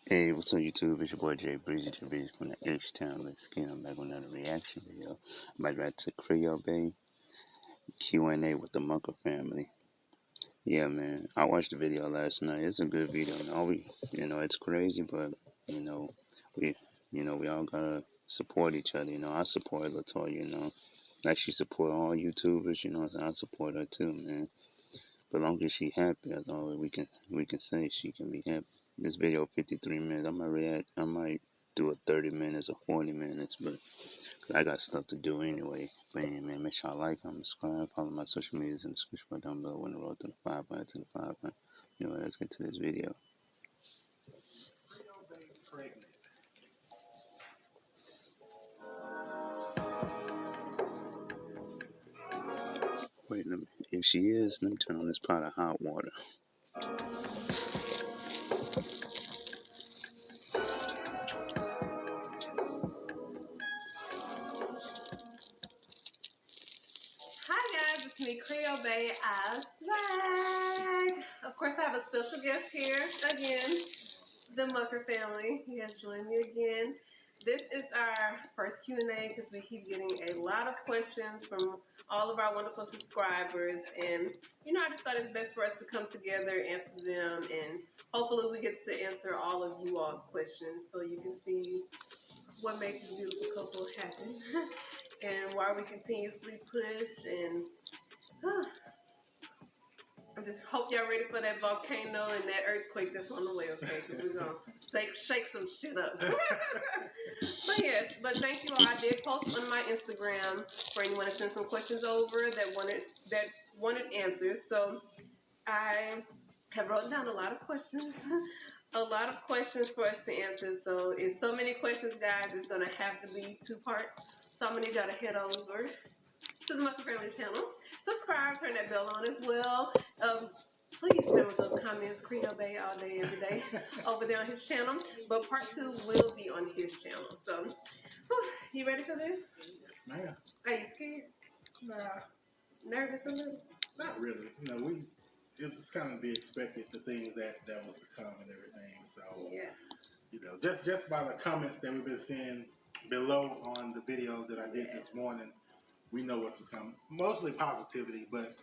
Hey, what's up YouTube? It's your boy Jay Breezy from the H-Town. Let's get back with another reaction video. I'm back to creolebea Q&A with the Mucker family. Yeah, man, I watched the video last night. It's a good video. It's crazy, but you know, we, we all gotta support each other. I support Latoya. Like she support all YouTubers. I support her too, man. But long as she happy, that's all we can say. She can be happy. This video 53 minutes. I might do a 30 minutes or 40 minutes, but I got stuff to do anyway. But yeah, man, make sure I like, comment, subscribe, follow my social medias in the description bar down below. When the road to the 500 to the 500. Let's get to this video. Wait, if she is, let me turn on this pot of hot water. Hi guys, it's me, creolebea swag. Of course, I have a special guest here again, the Mucker family. He has joined me again. This is our first Q&A because we keep getting a lot of questions from all of our wonderful subscribers, and I just thought it's best for us to come together, answer them, and hopefully we get to answer all of you all's questions so you can see what makes this beautiful couple happen. And why we continuously push and I just hope y'all ready for that volcano and that earthquake that's on the way, okay? Because we're going to shake some shit up. But thank you all. I did post on my Instagram for anyone to send some questions over that wanted answers. So I have wrote down a lot of questions. A lot of questions for us to answer. So it's so many questions, guys. It's going to have to be 2 parts. So I'm going to need y'all to head over to the Mucker Family channel. Subscribe, turn that bell on as well. Please remember those comments, creolebea all day, every day, over there on his channel. But part 2 will be on his channel. So, you ready for this? Yes, ma'am. Are you scared? Nah. Nervous a little? Not really. It's kind of be expected, the things that was to come and everything. So, yeah. Just by the comments that we've been seeing below on the videos that I did this morning, we know what's to come. Mostly positivity, but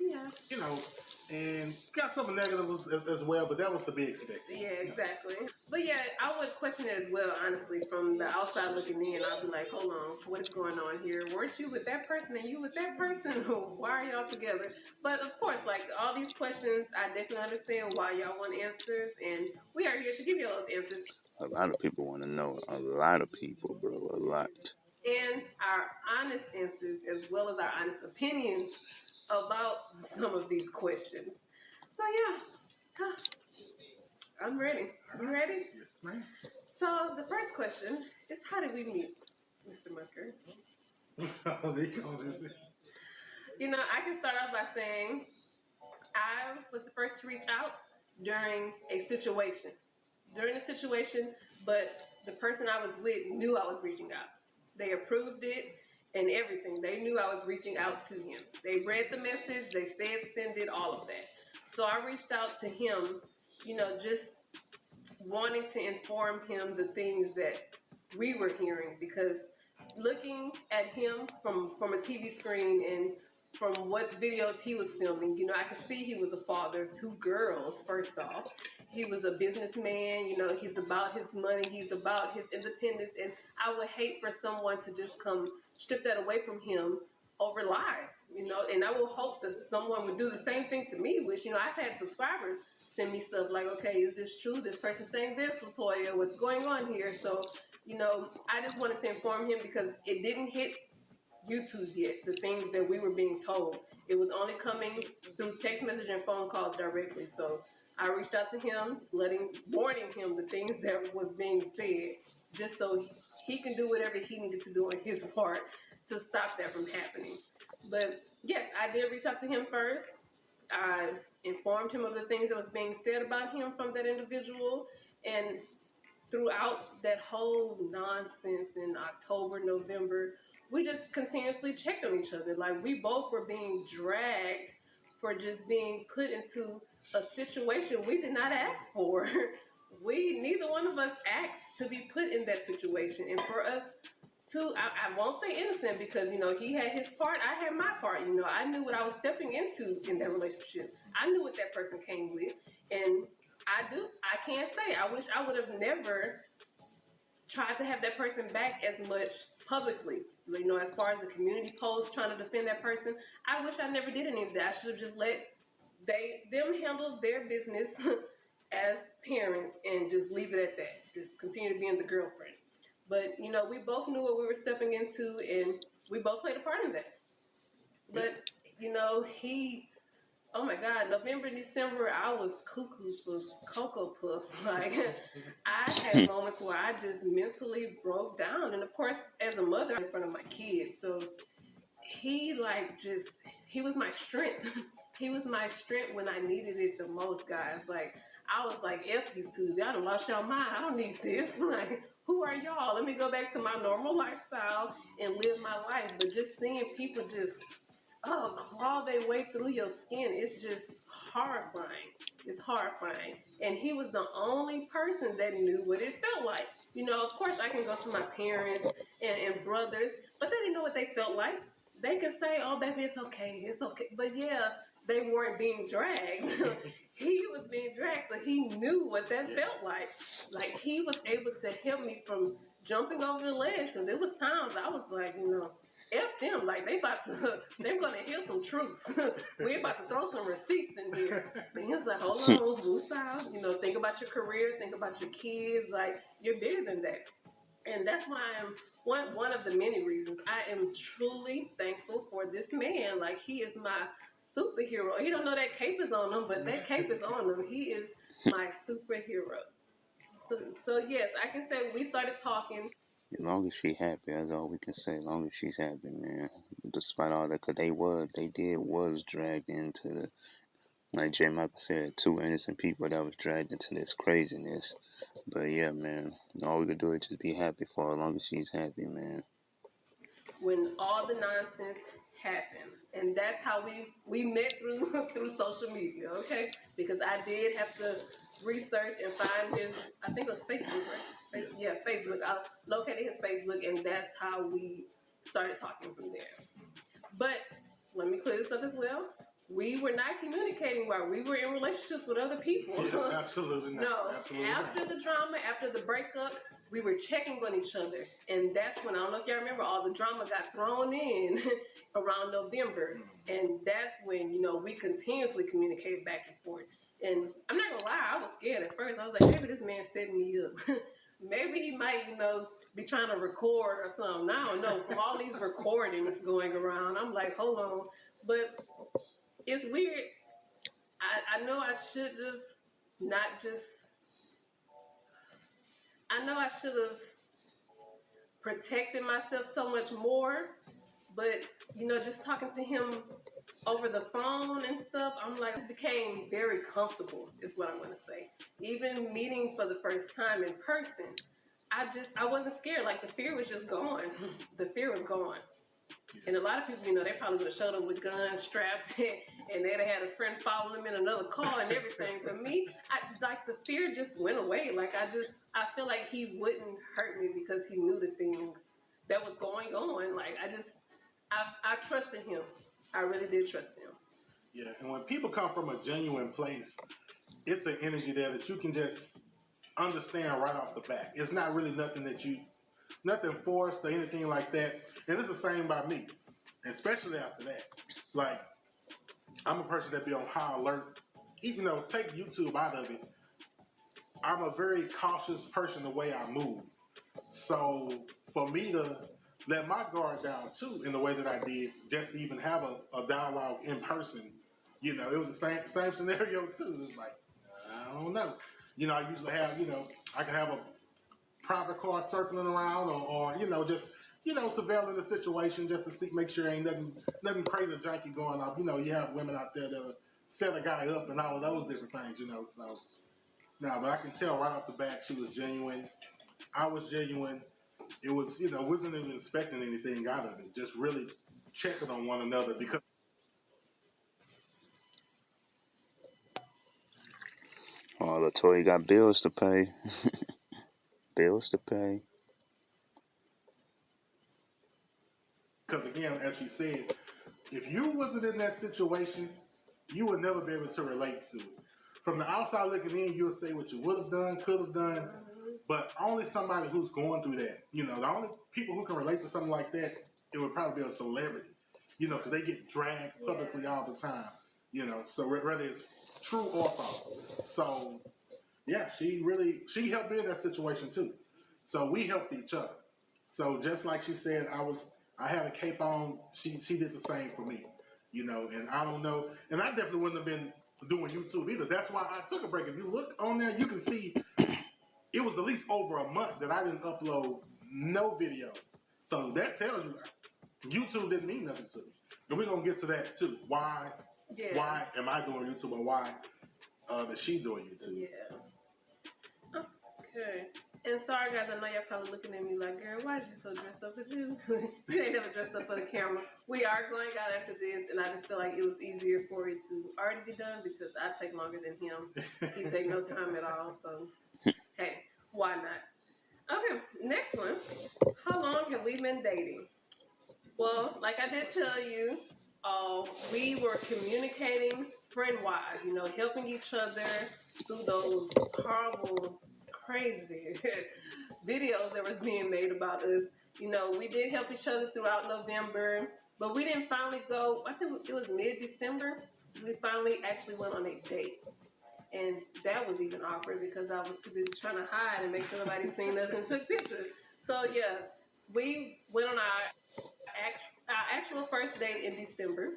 and got some negatives as well. But that was to be expected. Yeah, exactly. But yeah, I would question it as well. Honestly, from the outside looking in, I'd be like, "Hold on, what is going on here? Weren't you with that person and you with that person? Why are y'all together?" But of course, like all these questions, I definitely understand why y'all want answers, and we are here to give you all those answers. A lot of people want to know. A lot of people, bro. A lot. And our honest answers, as well as our honest opinions about some of these questions. So yeah, I'm ready. You ready? Yes, ma'am. So the first question is, how did we meet, Mr. Mucker? I can start off by saying I was the first to reach out during a situation. But the person I was with knew I was reaching out. They approved it and everything. They knew I was reaching out to him. They read the message. They said send it, all of that. So I reached out to him, just wanting to inform him the things that we were hearing, because looking at him from a TV screen and from what videos he was filming, I could see he was a father of 2 girls, first off. He was a businessman, he's about his money, he's about his independence, and I would hate for someone to just come strip that away from him over live, and I will hope that someone would do the same thing to me, which, I've had subscribers send me stuff like, okay, is this true? This person saying this, Latoya, what's going on here? So, I just wanted to inform him because it didn't hit YouTube yet, the things that we were being told. It was only coming through text message and phone calls directly. So I reached out to him, warning him the things that was being said, just so he can do whatever he needed to do on his part to stop that from happening. But yes, I did reach out to him first. I informed him of the things that was being said about him from that individual, and throughout that whole nonsense in October, November, we just continuously checked on each other. Like, we both were being dragged for just being put into a situation we did not ask for. neither one of us asked to be put in that situation, and for us to, I won't say innocent because he had his part, I had my part. I knew what I was stepping into in that relationship. I knew what that person came with, and I can't say. I wish I would have never tried to have that person back as much publicly. As far as the community posts trying to defend that person, I wish I never did any of that. I should have just let them handle their business as parents and just leave it at that. Just continue to be the girlfriend. But we both knew what we were stepping into, and we both played a part in that. But he. Oh my God, November, December, I was cuckoo for Cocoa Puffs. Like, I had moments where I just mentally broke down. And of course, as a mother, in front of my kids. So he was my strength. He was my strength when I needed it the most, guys. Like, I was like, F you two, y'all done lost your mind. I don't need this. Like, who are y'all? Let me go back to my normal lifestyle and live my life. But just seeing people just crawl their way through your skin. It's just horrifying. It's horrifying. And he was the only person that knew what it felt like. Of course I can go to my parents and brothers, but they didn't know what they felt like. They can say, oh, baby, it's okay. It's okay. But yeah, they weren't being dragged. He was being dragged, so he knew what that felt like. Like, he was able to help me from jumping over the ledge, because there was times I was like, F them, like they're gonna hear some truths. We're about to throw some receipts in here. And he was like, hold on, Blue Style, think about your career, think about your kids, like you're bigger than that. And that's why I'm one of the many reasons I am truly thankful for this man. Like, he is my superhero. You don't know that cape is on him, but that cape is on him. He is my superhero. So yes, I can say we started talking. As long as she happy, that's all we can say. As long as she's happy, man. Despite all that, cause they was dragged into the, like J. Michael said, two innocent people that was dragged into this craziness. But yeah, man, all we can do is just be happy for her, as long as she's happy, man. When all the nonsense happened, and that's how we met through social media, okay? Because I did have to research and find his, I think it was Facebook, right? Yeah, Facebook. I located his Facebook, and that's how we started talking from there. But let me clear this up as well. We were not communicating while we were in relationships with other people. Yeah, absolutely not. No, absolutely after not. the drama, after the breakups, we were checking on each other. And that's when, I don't know if y'all remember, all the drama got thrown in around November. And that's when, we continuously communicated back and forth. And I'm not gonna lie, I was scared at first. I was like, maybe this man's setting me up. Maybe he might, be trying to record or something. I don't know. From all these recordings going around, I'm like, hold on. But it's weird. I know I should have not just. I know I should have protected myself so much more, but just talking to him over the phone and stuff, I'm like, it became very comfortable, is what I'm gonna say. Even meeting for the first time in person, I wasn't scared. Like, the fear was just gone. The fear was gone. And a lot of people, they probably would have showed up with guns strapped and they'd have had a friend follow them in another car and everything. For me, the fear just went away. Like, I feel like he wouldn't hurt me because he knew the things that was going on. Like, I trusted him. I really did trust him. Yeah, and when people come from a genuine place, it's an energy there that you can just understand right off the bat. It's not really nothing forced or anything like that. And it's the same by me, especially after that. Like, I'm a person that be on high alert. Even though, take YouTube out of it, I'm a very cautious person the way I move. So for me to let my guard down too in the way that I did, just to even have a dialogue in person, it was the same scenario too. It's like, I don't know. I usually have, I can have a private car circling around or just, surveilling the situation just to make sure ain't nothing crazy or janky going on. You have women out there that set a guy up and all of those different things, so. No, but I can tell right off the bat she was genuine. I was genuine. It was, wasn't even expecting anything out of it. Just really checking on one another because. Oh, Latoya got bills to pay. Bills to pay. Because again, as she said, if you wasn't in that situation, you would never be able to relate to it. From the outside looking in, you'll say what you would have done, could have done, but only somebody who's going through that. You know, the only people who can relate to something like that, it would probably be a celebrity. You know, because they get dragged publicly all the time. You know, so whether it's true or false. So yeah, she helped me in that situation too. So we helped each other. So just like she said, I had a cape on. She did the same for me. You know, and I don't know, and I definitely wouldn't have been doing YouTube either. That's why I took a break. If you look on there, you can see it was at least over a month that I didn't upload no videos. So that tells you YouTube didn't mean nothing to me. And we're gonna get to that too. Why am I doing YouTube, and why is she doing YouTube? Yeah. Okay. And sorry guys, I know y'all probably looking at me like, girl, why is you so dressed up as you? You ain't never dressed up for the camera. We are going out after this, and I just feel like it was easier for it to already be done because I take longer than him. He take no time at all. So hey, why not? Okay, next one. How long have we been dating? Well, like I did tell you, we were communicating friend-wise, you know, helping each other through those horrible, crazy videos that was being made about us. You know, we did help each other throughout November, but we didn't finally go, I think it was mid-December, we finally actually went on a date. And that was even awkward because I was too busy trying to hide and make sure nobody seen us and took pictures. So yeah, we went on our actual first date in December.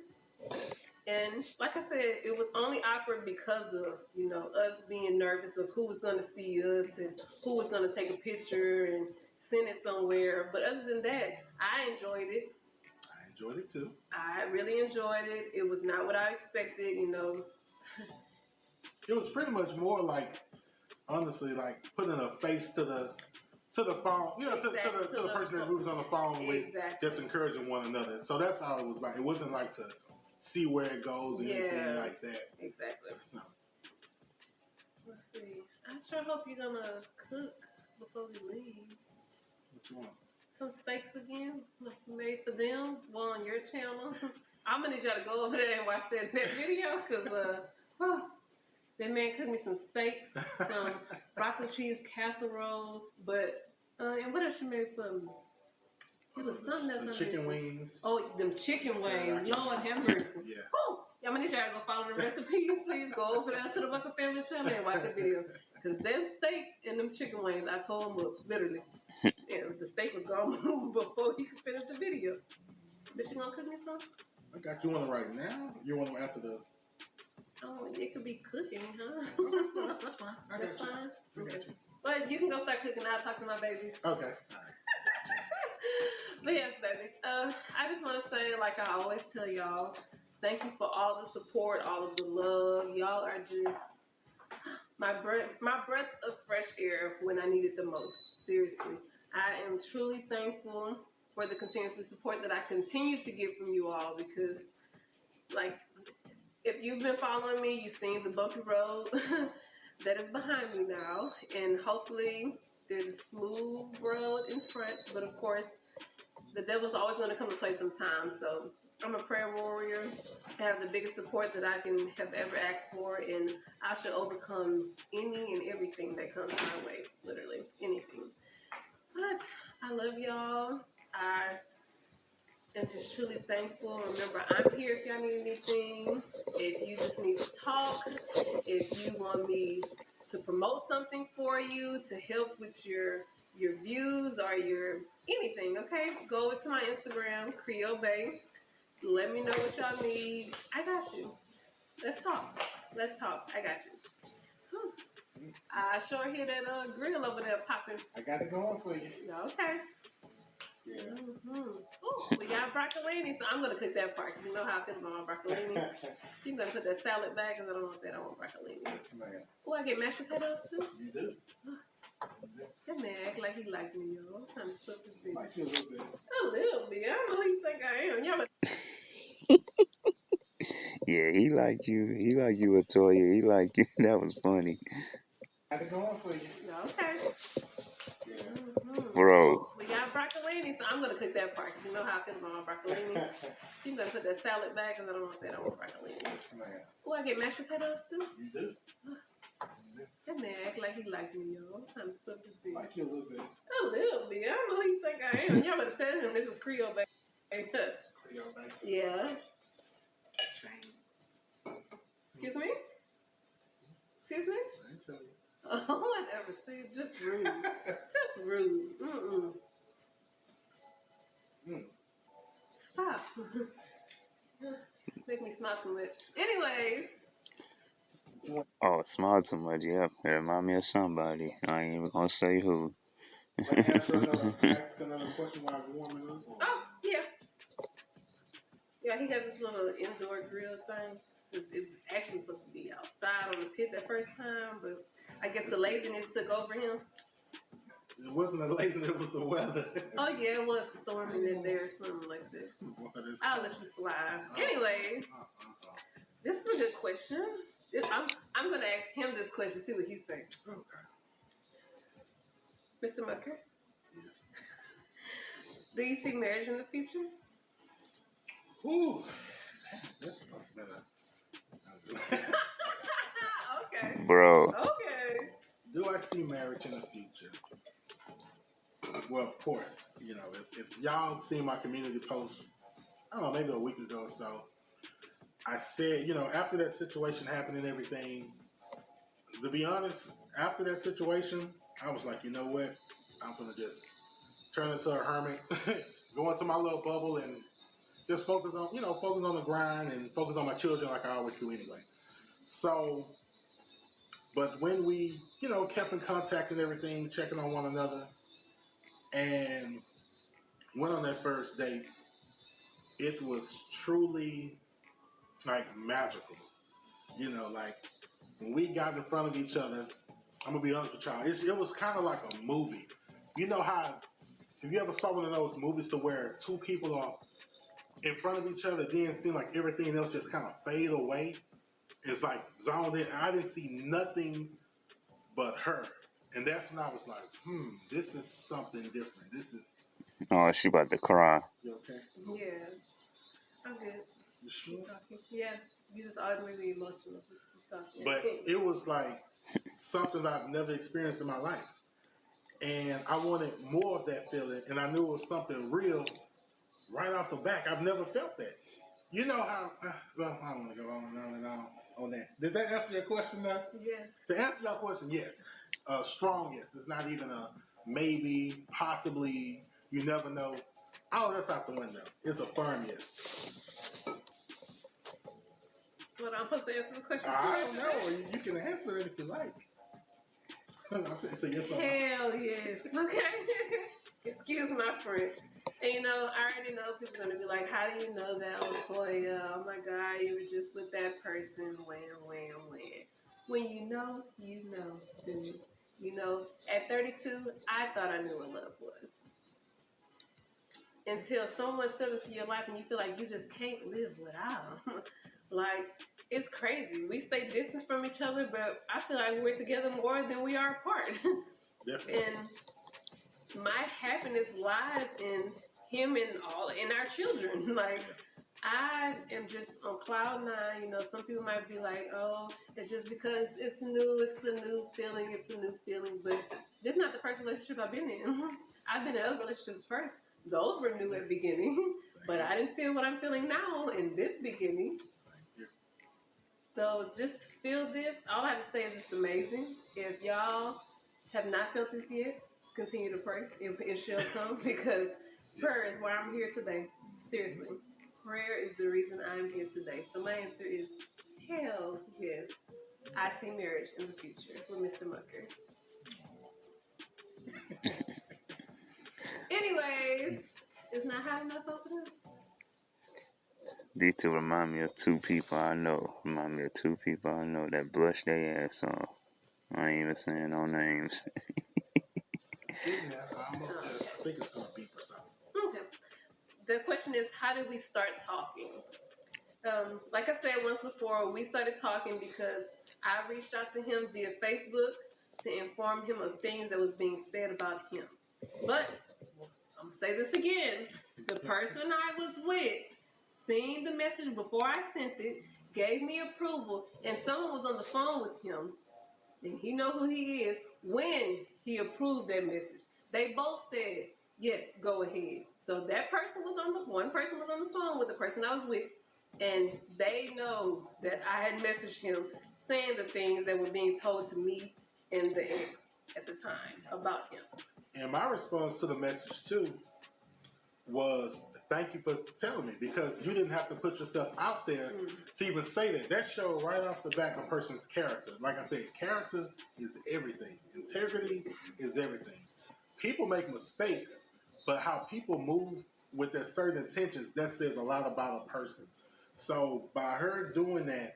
And like I said, it was only awkward because of, you know, us being nervous of who was going to see us and who was going to take a picture and send it somewhere. But other than that, I enjoyed it. I enjoyed it too. I really enjoyed it. It was not what I expected, you know. It was pretty much more like, honestly, like putting a face to the phone, you know, exactly. to the person that we was on the phone with, just encouraging one another. So that's all it was like. It wasn't like to see where it goes or anything like that. Exactly. No. Let's see. I sure hope you're gonna cook before we leave. What you want? Some steaks again, like you made for them, well on your channel. I'm gonna need y'all to go over there and watch that video, cause that man cooked me some steaks, some broccoli cheese casserole, but and what else you made for me? It was something else. Chicken wings. Oh, them chicken wings. Lord have mercy. Yeah. Oh, I'm gonna need y'all to go follow the recipes. Please go over there to the Mucker Family channel and watch the video. Cause them steak and them chicken wings, I tore them up, literally. And the steak was gone before he could finish the video. But you gonna cook me some? I got you one right now. You want one after the? Oh, it could be cooking, huh? That's fine. That's fine. Okay. But you can go start cooking. I'll talk to my babies. Okay. But yes, babies. I just want to say, like I always tell y'all, thank you for all the support, all of the love. Y'all are just my breath of fresh air when I need it the most. Seriously, I am truly thankful for the continuous support that I continue to get from you all because, like, if you've been following me, you've seen the bumpy road that is behind me now, and hopefully there's a smooth road in front. But of course, the devil's always going to come to play sometime. So I'm a prayer warrior. I have the biggest support that I can have ever asked for, and I should overcome any and everything that comes my way, literally anything. But I love y'all. I am just truly thankful. Remember, I'm here if y'all need anything. If you just need to talk, if you want me to promote something for you, to help with your views or your anything, okay? Go over to my Instagram, creolebea. Let me know what y'all need. I got you. Let's talk. I got you. Whew. I sure hear that grill over there popping. I got it going for you. Okay. Yeah. Mm-hmm. Ooh, we got broccolini, so I'm gonna cook that part. You know how I feel about my broccolini. You're gonna put that salad back because I don't want that. I want broccolini. Yes, ma'am. Oh, I get mashed potatoes too. You do. That man act like he like me, yo. I'm trying to stuff this bitch. Like you a little bit. A little bit. I don't know who you think I am. Y'all. Yeah, he like you. He like you, Latoya. He like you. That was funny. Got it going for you. Okay. Yeah. Bro. We got broccolini, so I'm gonna cook that part. You know how I feel about my broccolini. You gonna put that salad back, because I don't want that on broccolini. Yes, ma'am. Oh, I get mashed potatoes too. You do. That man act like he likes me, yo. I'm trying to stuff this bitch. Like you a little bit. A little bit. I don't know who you think I am. Y'all better tell him this is Creole baby. Creole baby. Yeah. Chain. Excuse me? Excuse me? I ain't tell you. Oh, whatever. See, just rude. Just rude. Stop. Make me smile too much. Anyways. Oh, smile too much, yeah. It remind me of somebody. I ain't even gonna say who. Ask another question while I'm warming up. Oh, yeah. Yeah, he got this little indoor grill thing. It's actually supposed to be outside on the pit that first time, but I guess the laziness took over him. It wasn't the laziness, it was the weather. Oh, yeah, it was storming in there or something like that. I'll let you slide. Anyways, this is a good question. I'm going to ask him this question, see what he thinks. Okay. Mr. Mucker? Yes. Do you see marriage in the future? Ooh. That's supposed to be Okay. Bro. Okay. Do I see marriage in the future? Well, of course. You know, if y'all see my community post, I don't know, maybe a week ago or so, I said, you know, after that situation happened and everything, to be honest, after that situation, I was like, you know what? I'm going to just turn into a hermit, go into my little bubble and just focus on the grind and focus on my children like I always do anyway. So, but when we, you know, kept in contact and everything, checking on one another, and went on that first date, it was truly like magical. You know, like when we got in front of each other, I'm gonna be honest with y'all, it was kind of like a movie. You know how, have you ever saw one of those movies to where two people are in front of each other, then it seems like everything else just kind of fade away? It's like zoned in. I didn't see nothing but her. And that's when I was like, this is something different. This is... Oh, she about to cry. You okay? Yeah. I'm good. You sure? Keep talking. Yeah. You just always make me emotional. Just keep talking. But it was like something I've never experienced in my life. And I wanted more of that feeling. And I knew it was something real right off the back. I've never felt that. You know how... well, I don't want to go on and on on that. Did that answer your question now? Yes. To answer your question, yes. Strong yes. It's not even a maybe, possibly, you never know. Oh, that's out the window. It's a firm yes. Well, I'm supposed to answer the question. I don't know. You can answer it if you like. It's a yes or no. Hell yes. Okay. Excuse my French. And you know, I already know people are going to be like, how do you know that, Latoya? Oh my God, you were just with that person. Wham. When you know, dude. You know, at 32, I thought I knew what love was. Until someone steps into your life and you feel like you just can't live without. Like, it's crazy. We stay distant from each other, but I feel like we're together more than we are apart. Definitely. And my happiness lies in him and in our children. Like, I am just on cloud nine. You know, some people might be like, oh, it's just because it's new, it's a new feeling. But this is not the first relationship I've been in. I've been in other relationships first. Those were new at the beginning. But I didn't feel what I'm feeling now in this beginning. So just feel this. All I have to say is it's amazing. If y'all have not felt this yet, continue to pray. It shall come, because prayer is why I'm here today. Seriously. Prayer is the reason I'm here today. So my answer is hell yes. I see marriage in the future with Mr. Mucker. Anyways, it's not hot enough over there. These two remind me of two people I know. That blush their ass off. I ain't even saying no names. I think it's going to beep or something. Okay. The question is, how did we start talking? Like I said once before, we started talking because I reached out to him via Facebook to inform him of things that was being said about him. But I'm gonna say this again: the person I was with seen the message before I sent it, gave me approval, and someone was on the phone with him, and he know who he is when he approved that message. They both said, yes, go ahead. So that person was one person was on the phone with the person I was with, and they know that I had messaged him saying the things that were being told to me and the ex at the time about him. And my response to the message too was, thank you for telling me, because you didn't have to put yourself out there to even say that. That showed right off the back a person's character. Like I said, character is everything. Integrity is everything. People make mistakes, but how people move with their certain intentions, that says a lot about a person. So by her doing that,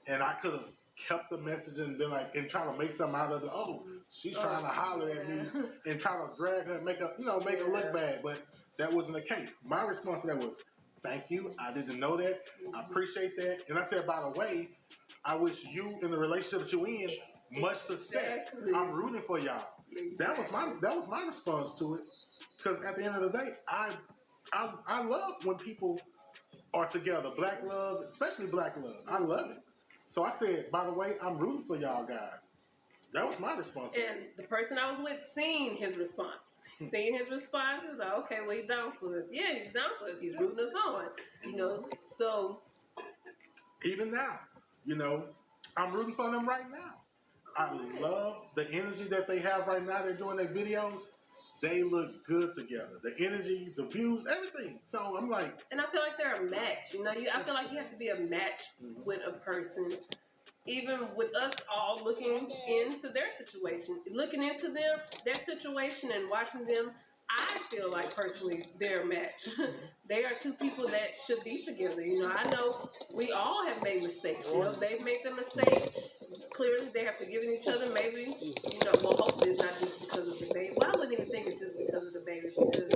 and I could have kept the message and been like, and trying to make something out of it. Oh, she's trying to holler at me and try to drag her and make her, make her look bad. But that wasn't the case. My response to that was, thank you. I didn't know that. I appreciate that. And I said, by the way, I wish you in the relationship that you're in much success. I'm rooting for y'all. That was my response to it. Because at the end of the day, I love when people are together. Black love, especially black love. I love it. So I said, by the way, I'm rooting for y'all guys. That was my response. And the person I was with seen his response. Seeing his response, is like, okay, well, he's down for us. Yeah, he's down for us. He's rooting us on. So even now, I'm rooting for them right now. I love the energy that they have right now. They're doing their videos. They look good together. The energy, the views, everything. So I'm like... And I feel like they're a match. I feel like you have to be a match with a person. Even with us all looking into their situation. Looking into them, their situation, and watching them, I feel like personally they're a match. They are two people that should be together. I know we all have made mistakes. They've made the mistakes. Clearly, they have forgiven each other. Maybe, hopefully it's not just because of the baby. Well, I wouldn't even think it's just because of the baby, because,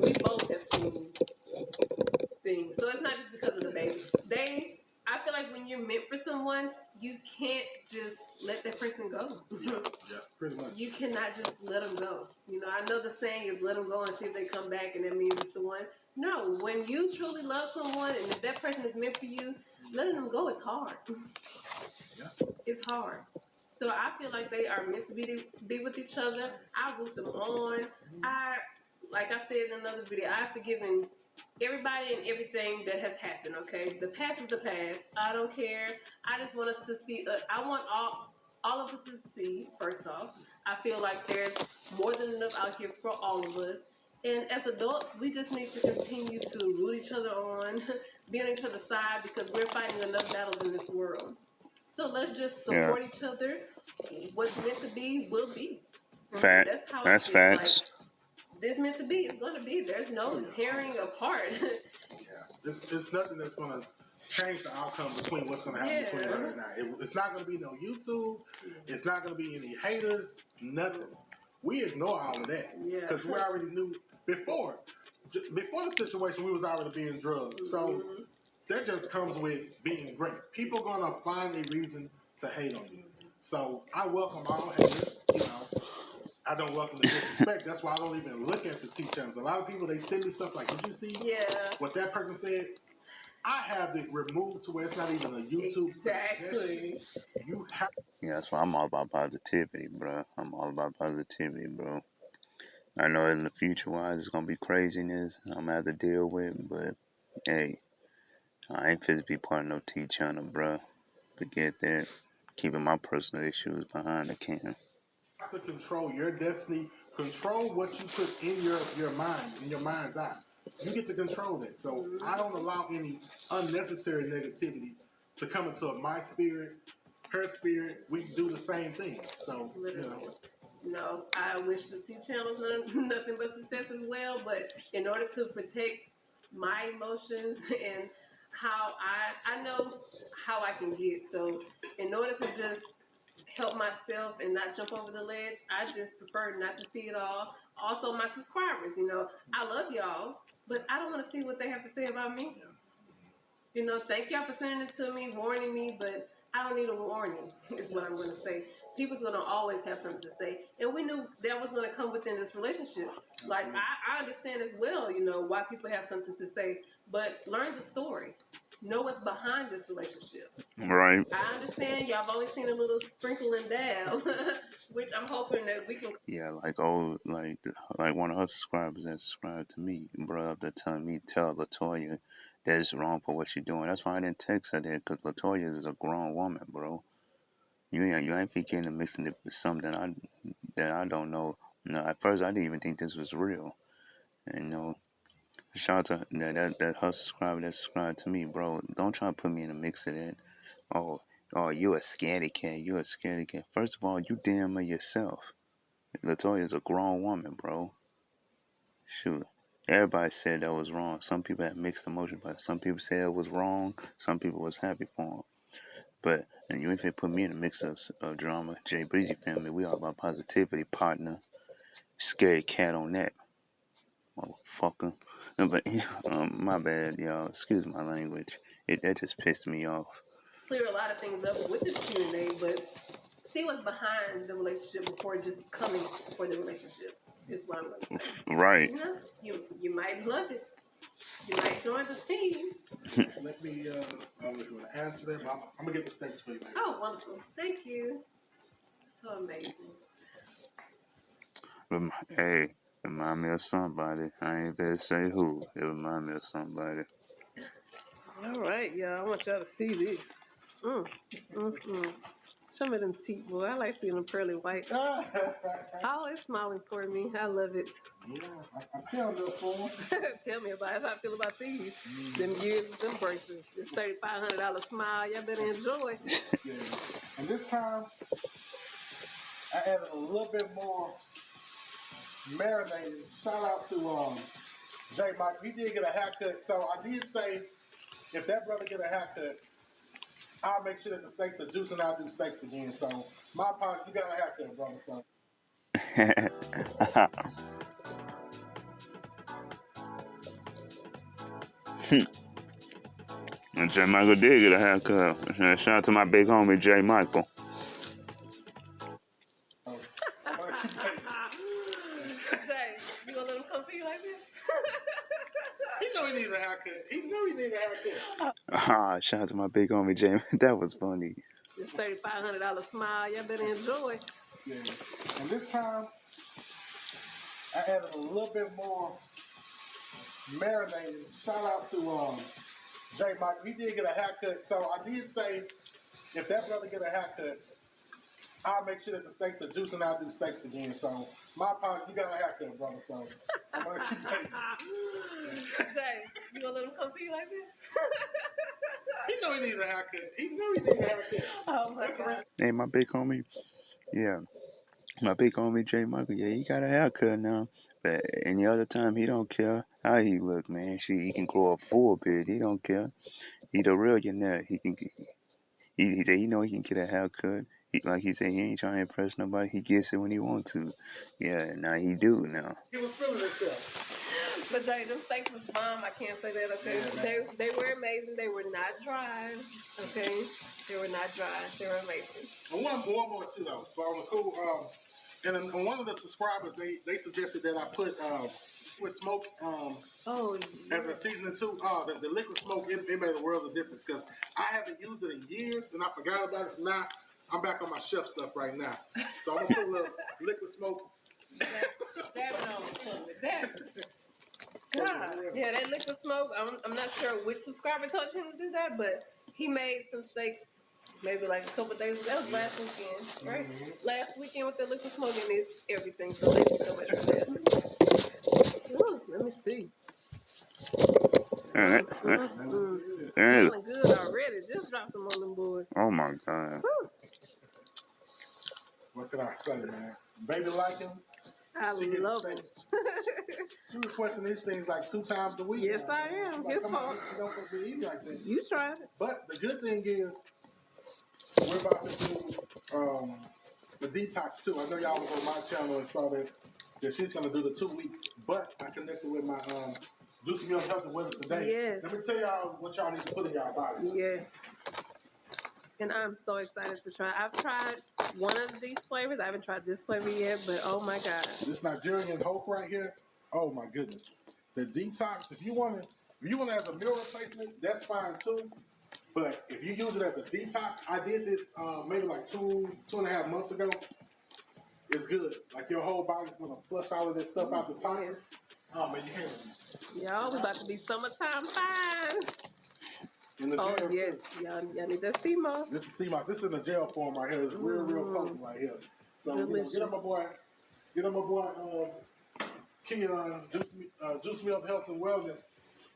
we both have seen things. So it's not just because of the baby. I feel like when you're meant for someone, you can't just let that person go. Yeah, pretty much. You cannot just let them go. I know the saying is let them go and see if they come back, and that means it's the one. No, when you truly love someone, and if that person is meant for you, letting them go is hard. Yeah. It's hard. So I feel like they are meant to be with each other. I root them on. Like I said in another video, I've forgiven everybody and everything that has happened, okay? The past is the past. I don't care. I just want us to see, I want all of us to see, first off. I feel like there's more than enough out here for all of us. And as adults, we just need to continue to root each other on, be on each other's side, because we're fighting enough battles in this world. So let's just support each other. What's meant to be will be. That's how that's facts. Like, this meant to be. It's going to be. There's no tearing apart. Yeah, it's nothing that's going to change the outcome between what's going to happen between right now. It's not going to be no YouTube. It's not going to be any haters. Nothing. We ignore all of that because we already knew before the situation. We was already being drugged. So that just comes with being great. People going to find a reason to hate on you. So I welcome all haters. I don't welcome the disrespect. That's why I don't even look at the T channels. A lot of people, they send me stuff like, did you see what that person said? I have it removed to where it's not even a YouTube suggestion. You have. Yeah, that's why I'm all about positivity, bro. I'm all about positivity, bro. I know in the future wise it's gonna be craziness I'm gonna have to deal with, but hey, I ain't fit to be part of no T channel, bro. Forget that. Keeping my personal issues behind the can. To control your destiny, control what you put in your mind, in your mind's eye. You get to control that. So I don't allow any unnecessary negativity to come into my spirit, her spirit. We do the same thing. So No, I wish the T channels nothing but success as well. But in order to protect my emotions and how I know how I can get. So in order to just help myself and not jump over the ledge, I just prefer not to see it all. Also, my subscribers, I love y'all, but I don't want to see what they have to say about me. Thank y'all for sending it to me, warning me, but I don't need a warning, is what I'm going to say. he was going to always have something to say. And we knew that was going to come within this relationship. Like, I understand as well, you know, why people have something to say, but learn the story. Know what's behind this relationship. Right. I understand y'all have only seen a little sprinkle and dab, which I'm hoping that we can. Yeah, like one of her subscribers that subscribed to me, bro, up there telling me tell Latoya that it's wrong for what she's doing. That's why I didn't text her there, because Latoya is a grown woman, bro. You ain't be getting mixing it with something that I don't know. No, at first I didn't even think this was real. And you know, shout out to that her subscriber that subscribed to me, bro. Don't try to put me in the mix of that. Oh, oh, you a scaredy cat. You a scaredy cat. First of all, you damn her yourself. Latoya is a grown woman, bro. Shoot. Everybody said that was wrong. Some people had mixed emotions, but some people said it was wrong. Some people was happy for him. But and you ain't finna put me in the mix of drama. Jay Breezy family, we all about positivity, partner. Scary cat on that, motherfucker. No, but my bad, y'all. Excuse my language. That just pissed me off. Clear a lot of things up with this Q&A, but see what's behind the relationship before just coming for the relationship. Is what I'm gonna say. Right. You know, you might love it. You might join the team. Let me answer that. But I'm gonna get the steaks for you, baby. Oh, wonderful! Thank you. So amazing. Hey, remind me of somebody. I ain't better say who. It remind me of somebody. All right, y'all. I want y'all to see this. Show me them teeth, boy. I like seeing them pearly white. Oh, it's smiling for me. I love it. Yeah, I feel good for them. Tell me about it. That's how I feel about these. Them years with them braces. This $3,500 smile. Y'all better enjoy. Yeah. And this time, I added a little bit more marinated. Shout out to J Mike. He did get a haircut, so I did say if that brother get a haircut, I'll make sure that the steaks are juicy and I'll do steaks again. So my apologies, you got a haircut, brother. So. And J. Michael did get a haircut. Shout out to my big homie J. Michael. Jay, you gonna let him come see you like this? He know he needs a haircut. He know he needs a haircut. Shout out to my big homie J. That was funny. This $3,500 smile. Y'all better enjoy. Yeah. And this time, I added a little bit more marinated. Shout out to J Mike. He did get a haircut, so I did say if that brother get a haircut, I'll make sure that the steaks are juicy and I'll do steaks again. So my apologies, you got a haircut, brother. So I'm gonna keep waiting. Jay, you gonna let him come see you like this? He know he needs a haircut. He know he needs a haircut. Oh my God. Hey, my big homie. Yeah. My big homie J. Michael. Yeah, he got a haircut now. But any other time, he don't care how he look, man. He can grow a full beard. He don't care. He the real millionaire. He said, he can get a haircut. Like he said, he ain't trying to impress nobody. He gets it when he want to. Yeah, now he do now. He was feeling himself. But Jay, them steaks was bomb. I can't say that, okay? Yeah, they were amazing. They were not dry, okay? They were not dry. They were amazing. And one more too, though. But on the cool, and on one of the subscribers, they suggested that I put liquid smoke as a seasoning too. The liquid smoke, it made a world of difference because I haven't used it in years and I forgot about it. So now I'm back on my chef stuff right now. So I'm gonna put a little liquid smoke. God. Yeah, that liquid smoke. I'm not sure which subscriber told him to do that, but he made some steaks maybe like a couple days. That was last weekend, right? Mm-hmm. Last weekend with the liquid smoke, and it's everything. So thank you so much for that. Ooh, let me see. Smelling good already. Just dropped them on them boys. Oh my God. Woo. What can I say, man? Baby like him. I love him. You requesting these things like 2 times a week. Yes, I am. Like, His fault. You don't supposed to eat like this. You tried it. But the good thing is, we're about to do the detox too. I know y'all was on my channel and saw that she's gonna do the 2 weeks. But I connected with my Juicy Milk Health and Wellness today. Yes. Let me tell y'all what y'all need to put in y'all body. Yes. And I'm so excited to try. I've tried one of these flavors. I haven't tried this flavor yet, but oh my god. This Nigerian Hope right here. Oh my goodness. The detox. If you want to have a meal replacement, that's fine too. But if you use it as a detox, I did this maybe like 2.5 months ago. It's good. Like your whole body's gonna flush all of this stuff out the toxins. Oh man, you can't. Y'all, we about to be summertime fine. In the Oh jail yes, too. y'all need that sea moss. This is sea moss. This is in the gel form right here. It's real potent right here. So get on my boy. Keon, Juice Me Up Health and Wellness.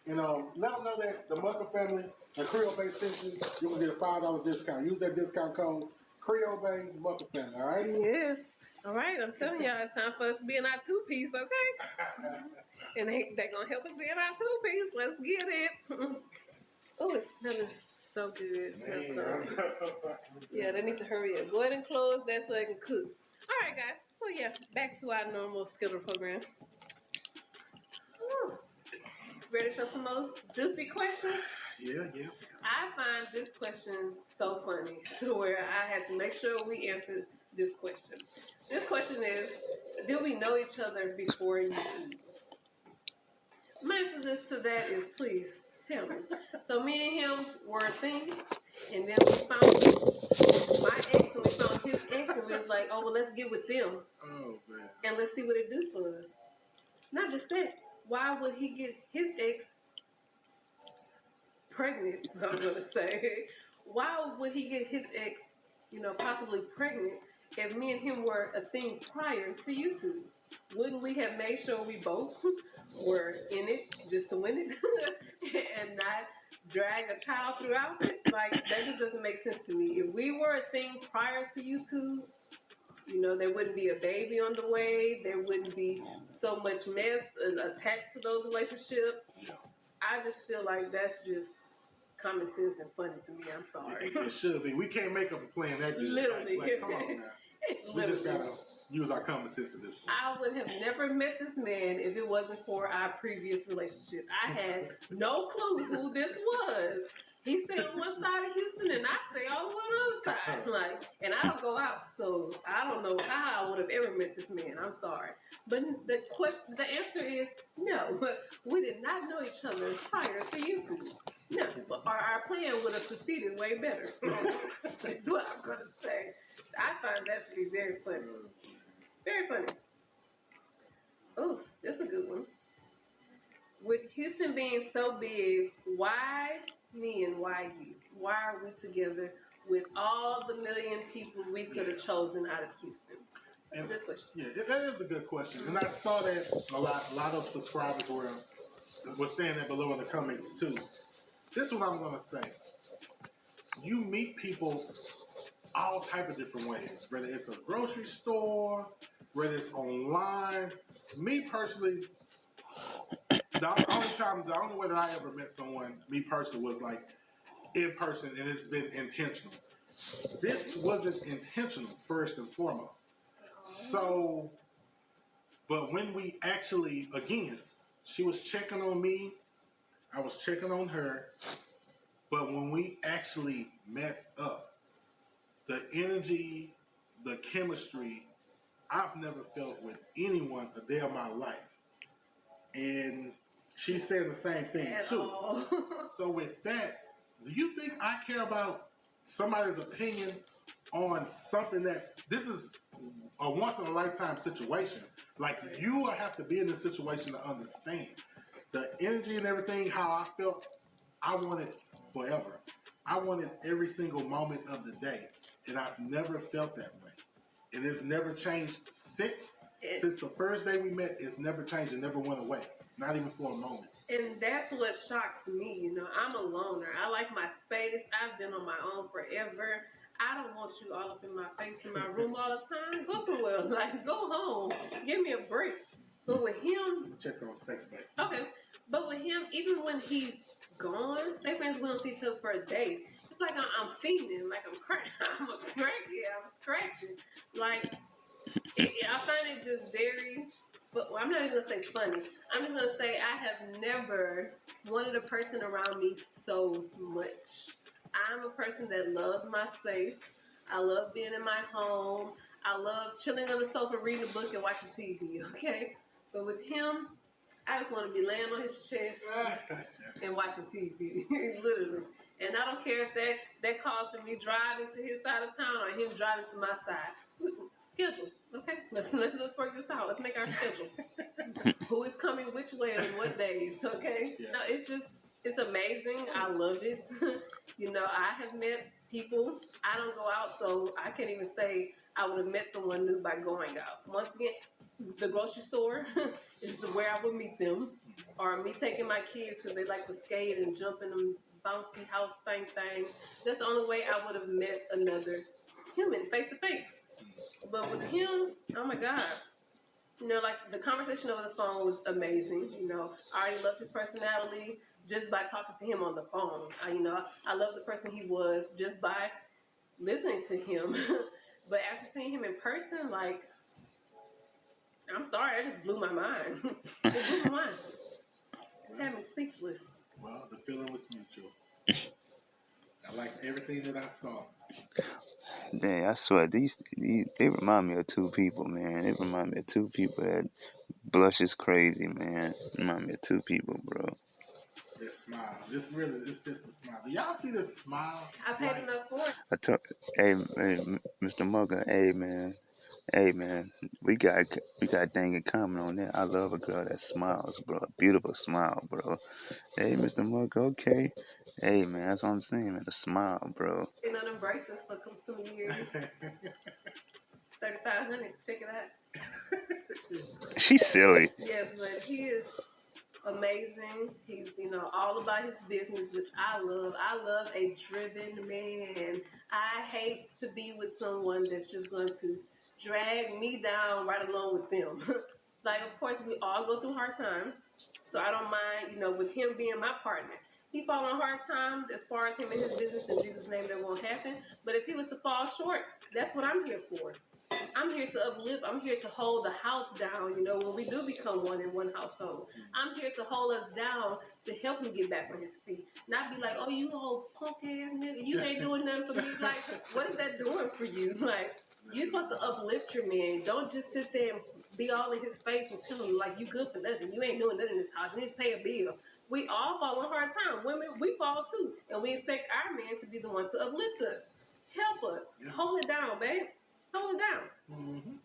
And let them know that the Mucker family and Creolebea sent you. You're going to get a $5 discount. Use that discount code Creolebea Mucker family, all right? Yes. All right, I'm telling y'all, it's time for us to be in our two-piece, okay? And they're going to help us be in our two-piece. Let's get it. Oh, it smells so good. It smells so good. Yeah, they need to hurry up. Go ahead and close that so they can cook. All right, guys. So, yeah, back to our normal scheduled program. Ooh. Ready for some more juicy questions? Yeah. I find this question so funny to where I had to make sure we answered this question. This question is, did we know each other before YouTube? My answer to that is, please tell me. So me and him were a thing, and then we found my ex, and we found his ex, and we was like, oh, well, let's get with them. Oh, man. And let's see what it do for us. Not just that. Why would he get his ex pregnant, I'm going to say? Why would he get his ex, possibly pregnant if me and him were a thing prior to YouTube? Wouldn't we have made sure we both were in it just to win it and not drag a child throughout it? Like, that just doesn't make sense to me. If we were a thing prior to YouTube, there wouldn't be a baby on the way. There wouldn't be so much mess attached to those relationships. I just feel like that's just common sense and funny to me. I'm sorry. It should be. We can't make up a plan that good. Literally. Like, come on now. We just got to use our common sense at this point. I would have never met this man if it wasn't for our previous relationship. I had no clue who this was. He stayed on one side of Houston and I stay on one other side. And I don't go out, so I don't know how I would have ever met this man. I'm sorry. But the answer is no. We did not know each other prior to YouTube. No, but our plan would have succeeded way better. That's what I'm going to say. I find that to be very funny. Very funny. Oh, that's a good one. With Houston being so big, why me and why you? Why are we together with all the million people we could have chosen out of Houston? That's a good question. Yeah, that is a good question. And I saw that a lot of subscribers were saying that below in the comments too. This is what I'm going to say. You meet people all type of different ways, whether it's a grocery store, whether it's online. Me personally, the only way that I ever met someone, me personally, was like in person, and it's been intentional. This wasn't intentional, first and foremost. So, but when we actually, again, she was checking on me, I was checking on her, but when we actually met up, the energy, the chemistry, I've never felt with anyone a day of my life. And she's saying the same thing too. So with that, do you think I care about somebody's opinion on something this is a once in a lifetime situation? Like, you have to be in this situation to understand the energy and everything, how I felt. I want it forever. I want it every single moment of the day. And I've never felt that way. And it's never changed since the first day we met. It's never changed. It never went away. Not even for a moment. And that's what shocks me. I'm a loner. I like my space. I've been on my own forever. I don't want you all up in my face in my room all the time. Go somewhere. Go home. Give me a break. But with him... Check on sex, babe. Okay. But with him, even when he's gone, say for instance, we don't see each other for a day, it's like I'm feeding, like I'm a cracky, I'm scratching. I find it just very, but I'm not even going to say funny. I'm just going to say I have never wanted a person around me so much. I'm a person that loves my space. I love being in my home. I love chilling on the sofa, reading a book, and watching TV, okay? But with him, I just want to be laying on his chest and watching TV, literally. And I don't care if that calls for me driving to his side of town or him driving to my side. Schedule, okay? Let's work this out. Let's make our schedule. Who is coming which way and what days, okay? Yeah. No, it's amazing. I love it. I have met people. I don't go out, so I can't even say I would have met someone new by going out. Once again, the grocery store is where I would meet them, or me taking my kids because they like to skate and jump in them bouncy house thing. That's the only way I would have met another human face to face. But with him, oh my God. Like the conversation over the phone was amazing. I already loved his personality just by talking to him on the phone. I love the person he was just by listening to him. But after seeing him in person, like, I'm sorry, that just blew my mind. It blew my mind. Just had me speechless. Well, the feeling was mutual. I liked everything that I saw. Dang, I swear, these they remind me of two people, man. They remind me of two people that blushes crazy, man. Remind me of two people, bro. That smile. It's just a smile. Do y'all see this smile? I paid enough for it. Hey, Mr. Mucker, hey, man, we got thing in common on that. I love a girl that smiles, bro. A beautiful smile, bro. Hey, Mr. Mucker, okay. Hey, man, that's what I'm saying, man. A smile, bro. Been on them braces for some years. 3,500. Check it out. She's silly. Yes, but he is amazing. He's, all about his business, which I love. I love a driven man. I hate to be with someone that's just going to drag me down right along with them. Like, of course, we all go through hard times, so I don't mind, with him being my partner. He fall on hard times as far as him and his business. In Jesus' name, that won't happen. But if he was to fall short, that's what I'm here for. I'm here to uplift. I'm here to hold the house down, when we do become one in one household. I'm here to hold us down to help him get back on his feet. Not be like, oh, you old punk ass nigga, you ain't doing nothing for me. Like, what is that doing for you? Like, you're supposed to uplift your man. Don't just sit there and be all in his face and tell him, like, you good for nothing. You ain't doing nothing in this house. You need to pay a bill. We all fall on hard time. Women, we fall too. And we expect our man to be the one to uplift us. Help us. Yeah. Hold it down, babe. Hold it down. Mm-hmm.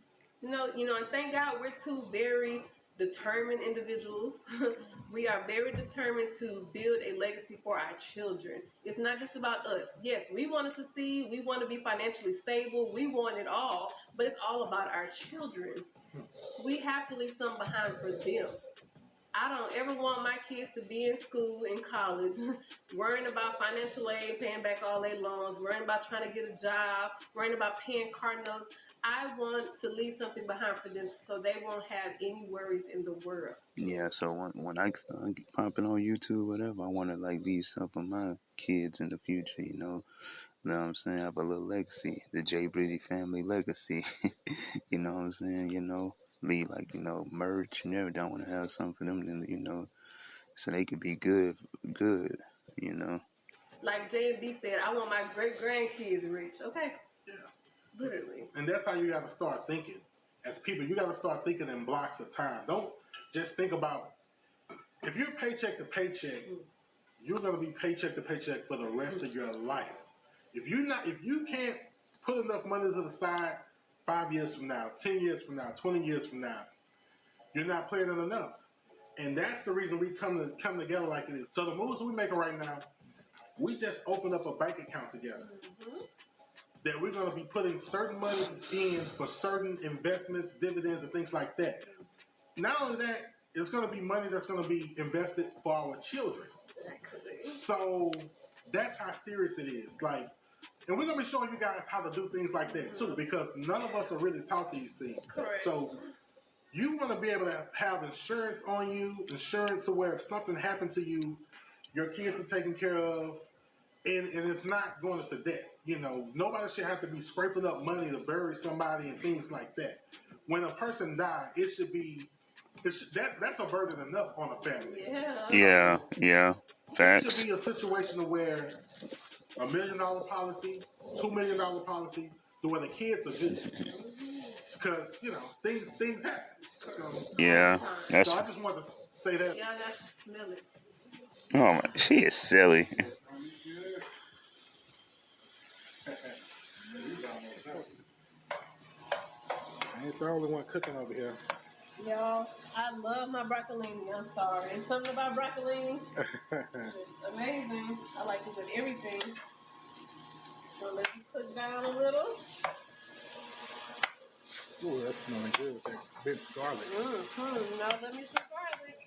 And thank God we're two very determined individuals. We are very determined to build a legacy for our children. It's not just about us. Yes, we want to succeed. We want to be financially stable. We want it all. But it's all about our children. We have to leave something behind for them. I don't ever want my kids to be in school, in college, worrying about financial aid, paying back all their loans, worrying about trying to get a job, worrying about paying car notes. I want to leave something behind for them so they won't have any worries in the world. Yeah, so when I start popping on YouTube, whatever, I want to like leave some for my kids in the future, You know what I'm saying? Have a little legacy, the J Breezy family legacy. You know what I'm saying? Leave like merch and everything. I want to have something for them, so they could be good. Like J&B said, I want my great grandkids rich. Okay. Yeah. Literally. And that's how you got to start thinking. As people, you got to start thinking in blocks of time. Don't just think about, if you're paycheck to paycheck, you're going to be paycheck to paycheck for the rest of your life. If you can't put enough money to the side 5 years from now, 10 years from now, 20 years from now, you're not playing it enough. And that's the reason we come together like it is. So the moves we're making right now, we just opened up a bank account together. Mm-hmm. That we're going to be putting certain monies in for certain investments, dividends, and things like that. Not only that, it's going to be money that's going to be invested for our children. So that's how serious it is. Like, and we're going to be showing you guys how to do things like that too, because none of us are really taught these things. Correct. So you want to be able to have insurance on you, insurance to where if something happened to you, your kids are taken care of, and it's not going into debt. Nobody should have to be scraping up money to bury somebody and things like that. When a person dies, that's a burden enough on a family. Yeah. It should be a situation where $1 million policy, $2 million policy, to where the kids are good. Because, you know, things happen. So, Yeah, that's. so I just wanted to say that. Yeah, I should smell it. Oh my, she is silly. I ain't the only one cooking over here. Y'all, I love my broccolini. I'm sorry. It's something about broccolini. It's amazing. I like it with everything. So let me cook down a little. Ooh, that's smelling good with that minced garlic. Now let me some garlic.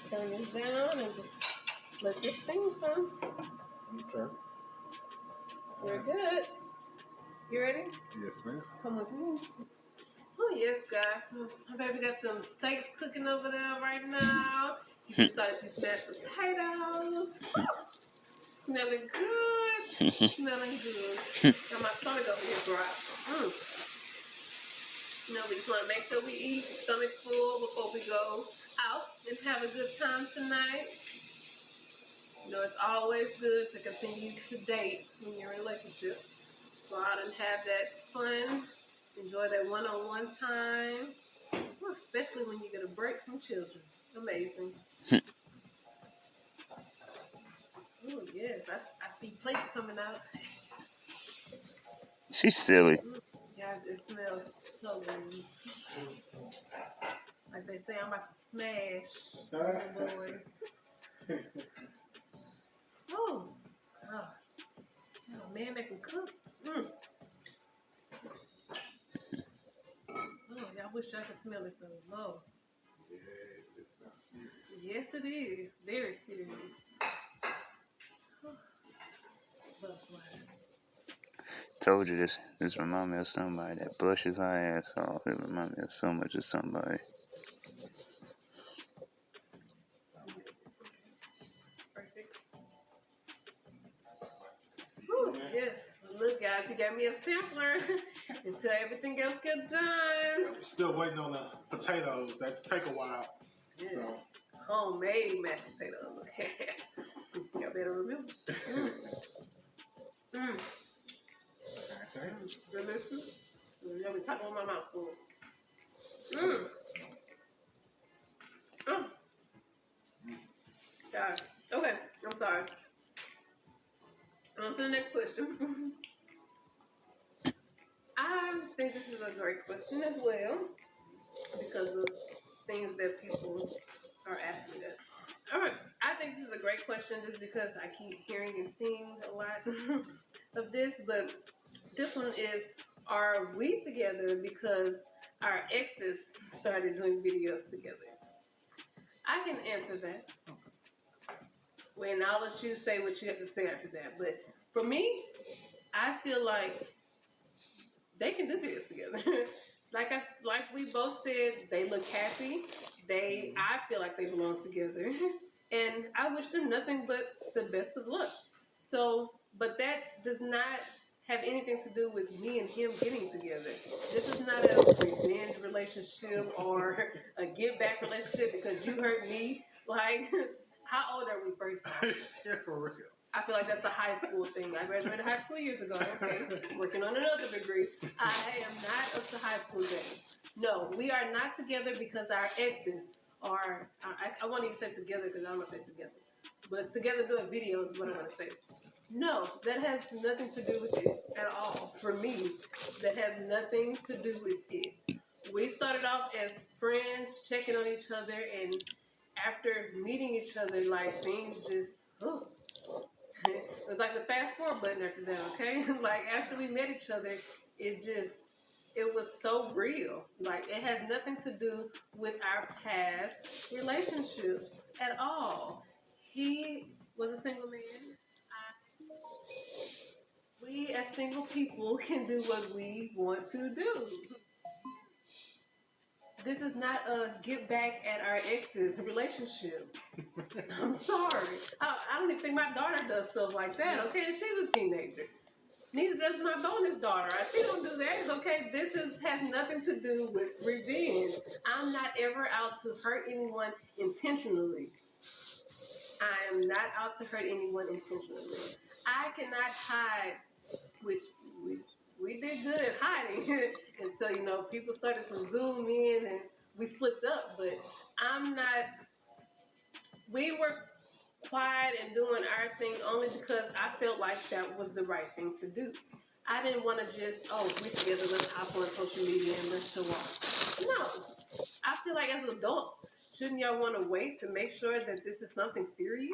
Turn this down and just let this steam some. Okay. We're good. You ready? Yes, ma'am. Come with me. Oh, yes, guys. So, my baby got them steaks cooking over there right now. He decided to mashed potatoes. Smelling good. Smelling good. Got my stomach over here dry. You know, we just want to make sure we eat stomach full before we go out and have a good time tonight. You know, it's always good to continue to date in your relationship. Go out and have that fun. Enjoy that one-on-one time. Especially when you get a break from children. Amazing. Oh, yes. I see plates coming out. She's silly. Yeah, it smells so good. Like they say, I'm about to smash. Oh, boy. Oh, gosh. Oh, man, they can cook. Oh, yeah, I wish I could smell it though. Lord. Yes, it is. Very serious. Told you this remind me of somebody that brushes her ass off. It remind me of so much of somebody. Perfect. Whew, yes. Look, guys, you got me a sampler until everything else gets done. Still waiting on the potatoes. That take a while. Yeah. So. Homemade mashed potatoes. Y'all better remember. Delicious. Let me top on my mouth full. God. Okay, I'm sorry. On to the next question. I think this is a great question as well because of things that people are asking us. All right, I think this is a great question just because I keep hearing and seeing a lot of this, but this one is, are we together because our exes started doing videos together? I can answer that. When I'll let you say what you have to say after that. But for me, I feel like they can do this together. like we both said, they look happy. I feel like they belong together. And I wish them nothing but the best of luck. So, but that does not have anything to do with me and him getting together. This is not a revenge relationship or a give back relationship because you hurt me. Like, how old are we first? Yeah, for real. I feel like that's a high school thing. I graduated high school years ago. Okay, working on another degree. I am not up to high school days. No, we are not together because our exes are. I won't even say together because I don't know if they're together. But together doing videos is what I want to say. No, that has nothing to do with it at all. For me, that has nothing to do with it. We started off as friends, checking on each other, and after meeting each other, like things just. It was like the fast forward button after that, okay? Like after we met each other, it was so real. Like it has nothing to do with our past relationships at all. He was a single man. We as single people can do what we want to do. This is not a get back at our ex's relationship. I'm sorry. I don't even think my daughter does stuff like that, okay? And she's a teenager. Neither does my bonus daughter. She don't do that. It's okay. Has nothing to do with revenge. I'm not ever out to hurt anyone intentionally. I am not out to hurt anyone intentionally. I cannot hide, which we did good at hiding until, you know, people started to zoom in and we slipped up. But I'm not, we were quiet and doing our thing only because I felt like that was the right thing to do. I didn't want to just, oh, we together, let's hop on social media and let's show off. No. I feel like as adults, shouldn't y'all want to wait to make sure that this is something serious?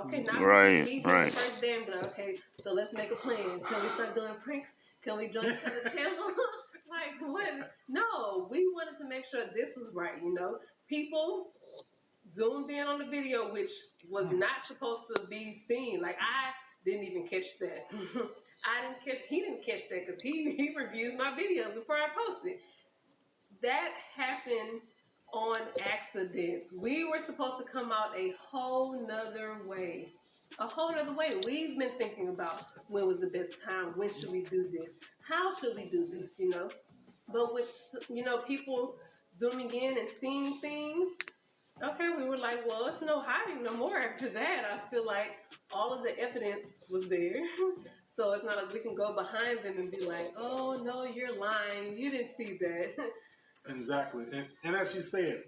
Okay, not Right, me being right. the first day and be like, okay, so let's make a plan. Can we start doing pranks? Can we join each other's channel? Like, what? No, we wanted to make sure this was right, you know? People zoomed in on the video, which was not supposed to be seen. Like, I didn't even catch that. He didn't catch that because he reviews my videos before I post it. That happened on accident. We were supposed to come out a whole nother way. A whole nother way. We've been thinking about when was the best time, when should we do this, how should we do this, you know? But with, you know, people zooming in and seeing things, okay, we were like, well, it's no hiding no more after that. I feel like all of the evidence was there. So it's not like we can go behind them and be like, oh, no, you're lying. You didn't see that. Exactly. And as she said,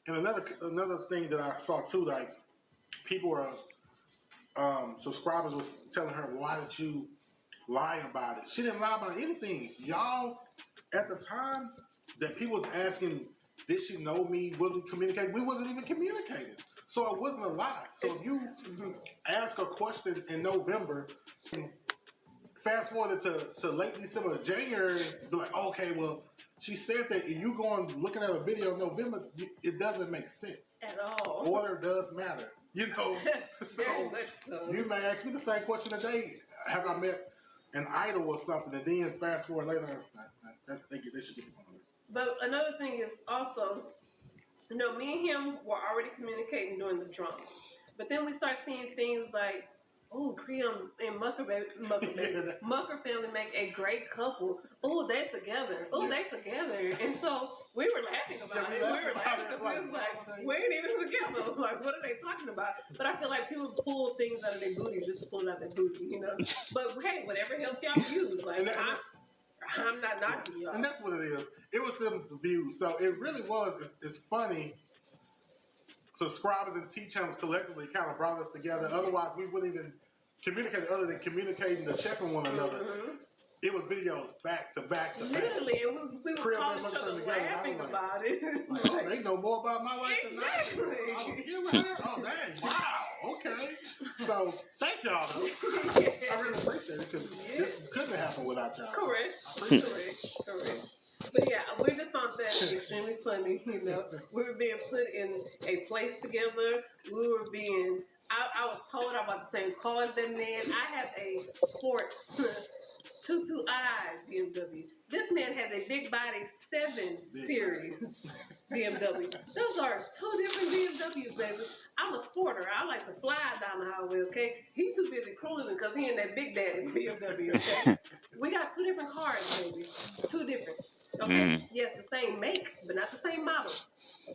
and another thing that I saw too, like people were subscribers was telling her, why did you lie about it? She didn't lie about anything. Y'all, at the time that people was asking, did she know me? Was we communicating? We wasn't even communicating. So it wasn't a lie. So if you ask a question in November and fast forward to late December, January, be like, okay, well, she said that if you go and looking at a video in November, it doesn't make sense. At all. Order does matter. You know, Very much so. You may ask me the same question today. Have I met an idol or something? And then fast forward later, they should get on it. But another thing is also, you know, me and him were already communicating during the drama. But then we start seeing things like, oh, Creole and Mucker family make a great couple. Oh, they're together. Oh, they're together. And so we were laughing about it. We were laughing because we was like, we ain't even together. Like, what are they talking about? But I feel like people pull things out of their booty just to pull it out of their booty, you know? But hey, whatever helps y'all views. Like, I'm not knocking y'all. And that's what it is. It was them views. So it really was. It's funny. Subscribers and T channels collectively kind of brought us together. Otherwise, we wouldn't even communicate other than communicating to check on one another. Mm-hmm. It was videos back to back to back. Literally, and we were calling each other laughing about it. Like, oh, they know more about my life than I do. I was here with her? Oh, dang. Wow. Okay. So, thank y'all, though. I really appreciate it because this couldn't have happened without y'all. Correct. But yeah, we just found that extremely funny, you know. We were being put in a place together. We were being, I was told I'm about the same car as that man. I have a sports Tutu eyes BMW. This man has a big body 7 Series BMW. Those are 2 different BMWs, baby. I'm a sporter. I like to fly down the highway, okay? He's too busy cruising because he in that big daddy BMW, okay? We got 2 different cars, baby. 2 different. Okay? Yes, the same make, but not the same model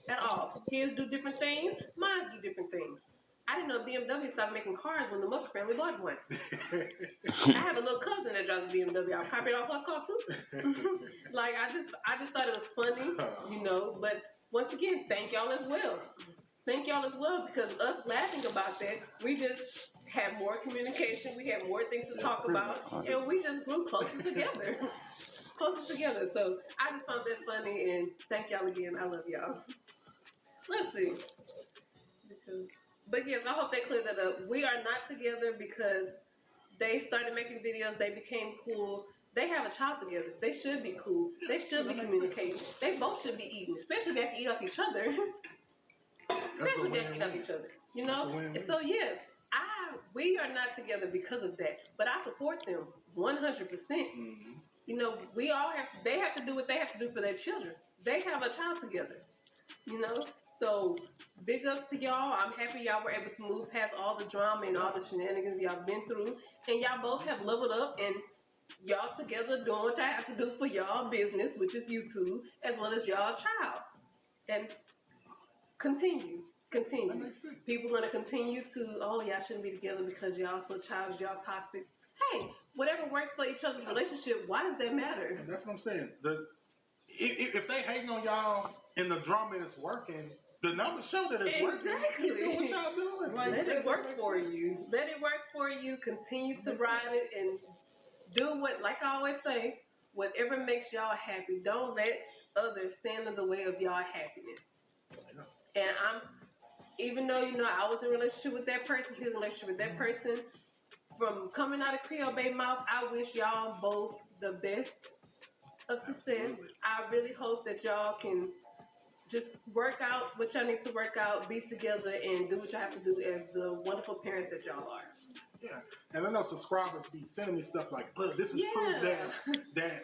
at all. His do different things. Mine do different things. I didn't know BMW started making cars when the Mucker family bought one. I have a little cousin that drives a BMW. I'll copy it off her car too. Like I just thought it was funny, you know. But once again, thank y'all as well. Thank y'all as well because us laughing about that, we just had more communication. We had more things to talk about, and we just grew closer together. So I just found that funny, and thank y'all again. I love y'all. Let's see. But yes, I hope they clear that up. We are not together because they started making videos. They became cool. They have a child together. They should be cool. They should be communicating. They both should be eating, especially if they have to eat off each other. Especially if they have to eat off each other. You know? And so yes, we are not together because of that. But I support them 100%. Mm-hmm. You know, they have to do what they have to do for their children. They have a child together. You know? So, big ups to y'all. I'm happy y'all were able to move past all the drama and all the shenanigans y'all been through. And y'all both have leveled up and y'all together doing what y'all have to do for y'all business, which is YouTube, as well as y'all child. And continue. continue. That makes sense. People are going to continue to, oh, y'all shouldn't be together because y'all so childish, y'all toxic. Hey, whatever works for each other's relationship, why does that matter? And that's what I'm saying. If they hating on y'all and the drama is working, the numbers show that it's working. Keep doing what y'all doing. Like, let it work for you. Let it work for you. Continue to ride it and do what, like I always say, whatever makes y'all happy. Don't let others stand in the way of y'all happiness. And even though, I was in a relationship with that person, he was in a relationship with that person, from coming out of Creole Bay mouth, I wish y'all both the best of success. Absolutely. I really hope that y'all can just work out what y'all need to work out, be together, and do what y'all have to do as the wonderful parents that y'all are. Yeah, and I know subscribers be sending me stuff like, look, this is proof that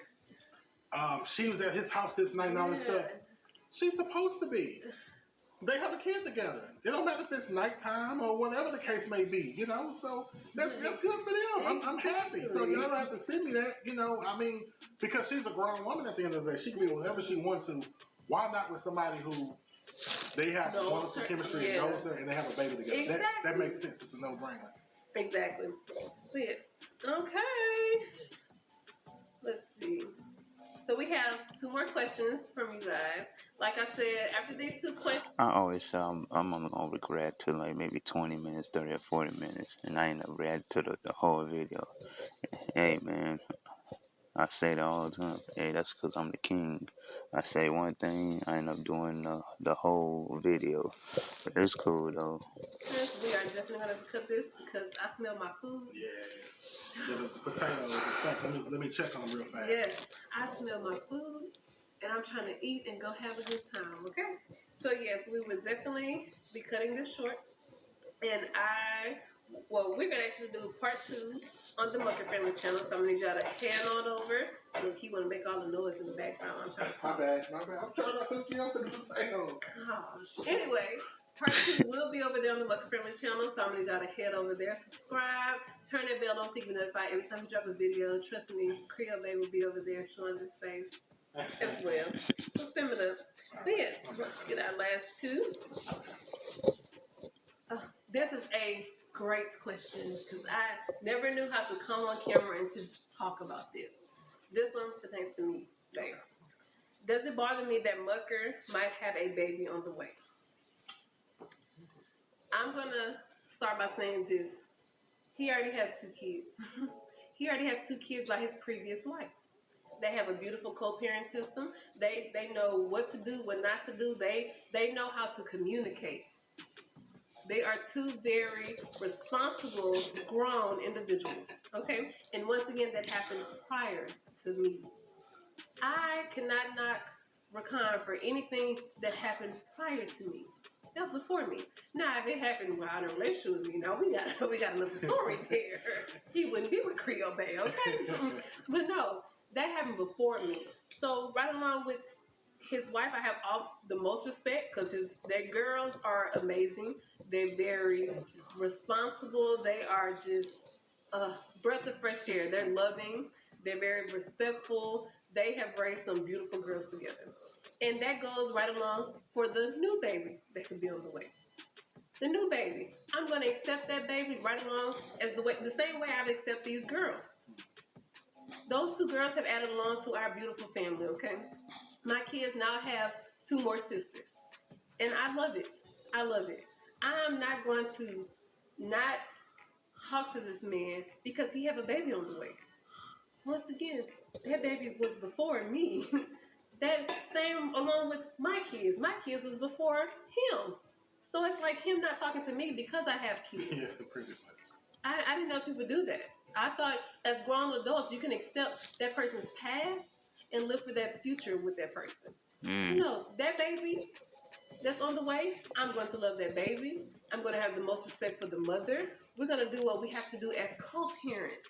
she was at his house this night and all this stuff. She's supposed to be. They have a kid together. It don't matter if it's nighttime or whatever the case may be, So that's good for them. I'm happy. So you don't have to send me that, because she's a grown woman at the end of the day. She can be whatever she wants to. Why not with somebody who they have wonderful chemistry and knows her and they have a baby together? Exactly. That makes sense. It's a no-brainer. Exactly. Yes. Okay. Let's see. So we have 2 more questions from you guys. Like I said, after these 2 questions, I always say I'm only gonna react to like maybe 20 minutes, 30 or 40 minutes, and I end up reacting to the whole video. Hey man, I say that all the time. Hey, that's because I'm the king. I say one thing, I end up doing the whole video. But it's cool though. We are definitely gonna cut this because I smell my food. Yeah, the potatoes. In fact, let me check on them real fast. Yes, I smell my food, and I'm trying to eat and go have a good time. Okay. So yes, we would definitely be cutting this short, and we're gonna actually do part 2 on the Mucker Family channel. So I'm gonna need y'all to head on over. Look, he wanna make all the noise in the background. I'm trying to. My bad. I'm trying to hook you up with the potato. Gosh. Anyway, part 2 will be over there on the Mucker Family channel. So I'm gonna need y'all to head over there, subscribe, turn that bell on so you can be notified every time we drop a video. Trust me, Creole Bay will be over there showing his face as well. So stem it up. But yes, let's get our last 2. This is a great question because I never knew how to come on camera and to just talk about this. This one pertains to me, babe. Does it bother me that Mucker might have a baby on the way? I'm going to start by saying this. He already has 2 kids. He already has 2 kids by his previous wife. They have a beautiful co-parent system. They know what to do, what not to do. They know how to communicate. They are 2 very responsible, grown individuals, okay? And once again, that happened prior to me. I cannot knock Rakan for anything that happened prior to me. That was before me. Now, if it happened while in a relationship with me, now we got another story there. He wouldn't be with Creole Bay, okay? But no, that happened before me. So right along with his wife, I have all the most respect because their girls are amazing. They're very responsible. They are just a breath of fresh air. They're loving. They're very respectful. They have raised some beautiful girls together. And that goes right along for the new baby that could be on the way. The new baby. I'm going to accept that baby right along the same way I would accept these girls. Those 2 girls have added along to our beautiful family, okay? My kids now have 2 more sisters. And I love it. I love it. I'm not going to not talk to this man because he have a baby on the way. Once again, that baby was before me. That same along with my kids. My kids was before him. So it's like him not talking to me because I have kids. Yeah, pretty much. I didn't know people do that. I thought as grown adults you can accept that person's past and live for that future with that person. No, that baby that's on the way, I'm going to love that baby. I'm going to have the most respect for the mother. We're going to do what we have to do as co-parents.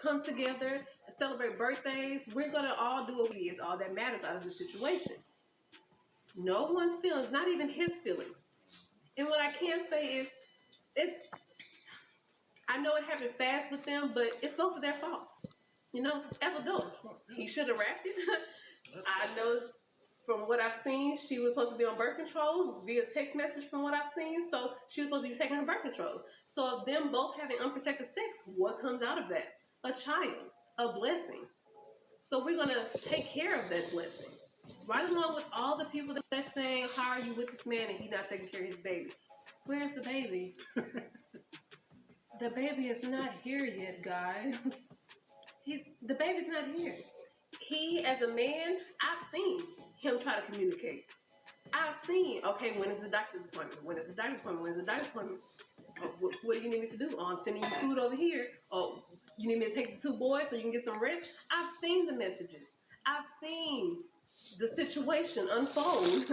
Come together, celebrate birthdays. We're going to all do what we is all that matters out of the situation. No one's feelings, not even his feelings. And what I can say is, I know it happened fast with them, but it's both of their faults. As adults, he should have wrapped it. I know from what I've seen, she was supposed to be on birth control via text message from what I've seen. So she was supposed to be taking her birth control. So of them both having unprotected sex, what comes out of that? A child, a blessing. So we're going to take care of that blessing. Right along with all the people that's saying, how are you with this man and he's not taking care of his baby? Where's the baby? The baby is not here yet, guys. The baby's not here. He, as a man, I've seen him try to communicate. I've seen, okay, when is the doctor's appointment? When is the doctor's appointment? When is the doctor's appointment? What do you need me to do? Oh, I'm sending you food over here. Oh, you need me to take the 2 boys so you can get some rest? I've seen the messages. I've seen the situation unfold.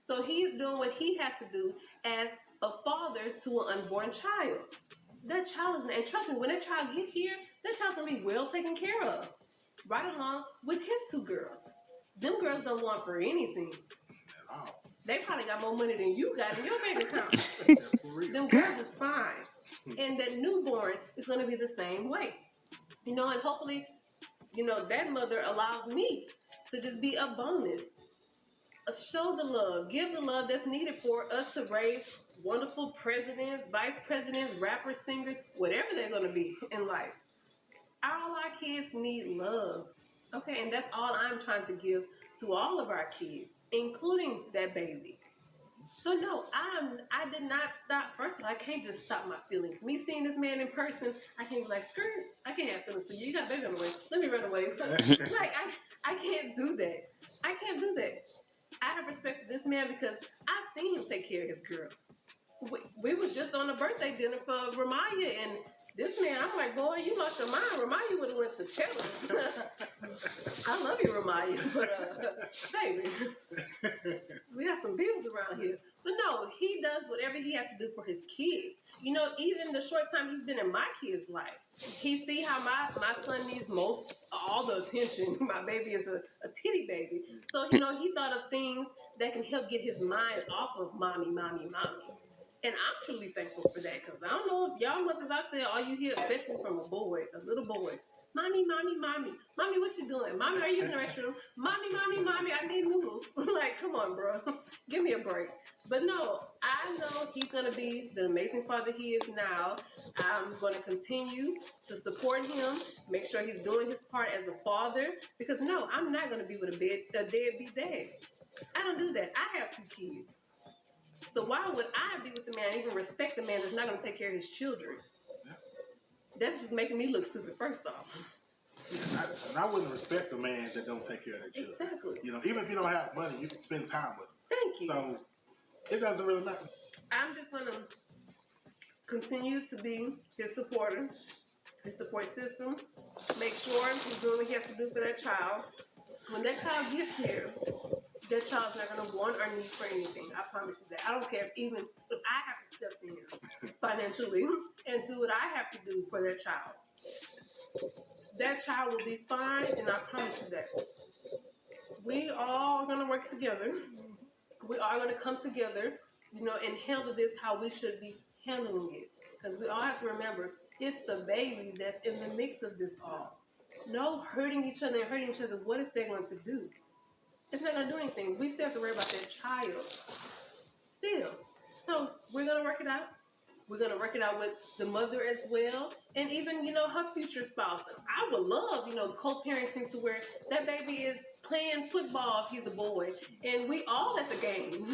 So he's doing what he has to do as a father to an unborn child. That child is, and trust me, when that child gets here, that child's going to be well taken care of. Right along with his 2 girls. Them girls don't want for anything. They probably got more money than you got in your bank account. Them girls is fine. And that newborn is going to be the same way. And hopefully, that mother allows me to just be a bonus. Show the love. Give the love that's needed for us to raise wonderful presidents, vice presidents, rappers, singers, whatever they're going to be in life. All our kids need love. Okay, and that's all I'm trying to give to all of our kids, including that baby. So no, I did not stop. First of all, I can't just stop my feelings. Me seeing this man in person, I can't be like, skirt, I can't have feelings for you. You got baby on the way. Let me run away. Like, I can't do that. I can't do that. I have respect for this man because I've seen him take care of his girl. We was just on a birthday dinner for Ramaya, and this man, I'm like, boy, you lost your mind. Ramaya would have went to Cheddar. I love you, Ramaya, but baby, we got some bills around here. But no, he does whatever he has to do for his kids. Even the short time he's been in my kid's life, he see how my son needs all the attention. My baby is a titty baby. So, he thought of things that can help get his mind off of mommy. And I'm truly thankful for that, because I don't know if y'all mothers out there, all you hear, especially from a little boy, mommy, what you doing? Mommy, are you in the restroom? Mommy, I need noodles. Like, come on, bro. Give me a break. But no, I know he's going to be the amazing father he is now. I'm going to continue to support him, make sure he's doing his part as a father, because no, I'm not going to be with a deadbeat dad. I don't do that. I have 2 kids. So why would I be with the man, even respect the man that's not going to take care of his children? That's just making me look stupid, first off. And I wouldn't respect a man that don't take care of their children. Exactly. Even if you don't have money, you can spend time with them. Thank you. So it doesn't really matter. I'm just going to continue to be his supporter, his support system, make sure he's doing what he has to do for that child. When that child gets here, that child's not going to want or need for anything. I promise you that. I don't care if I have to step in financially and do what I have to do for that child. That child will be fine, and I promise you that. We all are going to work together. We are going to come together, and handle this how we should be handling it. Because we all have to remember, it's the baby that's in the mix of this all. No hurting each other and hurting each other. What is they going to do? It's not going to do anything. We still have to worry about that child. Still. So we're going to work it out. We're going to work it out with the mother as well. And even, her future spouse. I would love, co-parenting to where that baby is playing football if he's a boy. And we all at the game.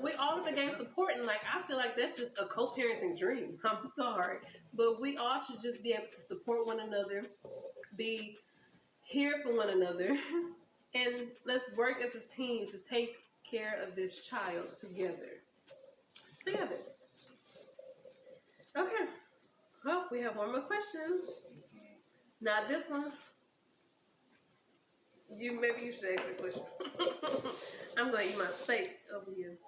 We all at the game supporting. Like, I feel like that's just a co-parenting dream. I'm sorry. But we all should just be able to support one another. Be here for one another. And let's work as a team to take care of this child together. Okay. Well, we have one more question. Now this one, maybe you should ask the question. I'm going to eat my steak over here.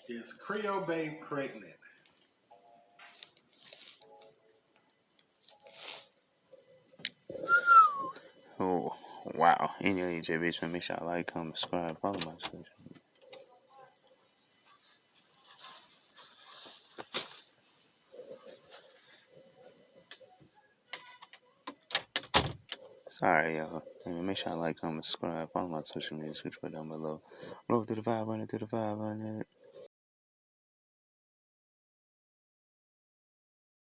Is creolebea pregnant? Oh, wow. Anyway, JB, make sure I like, comment, subscribe, follow my social media. Sorry, y'all. Make sure I like, comment, subscribe, follow my social media, switch right down below. Roll through the 500, through the 500.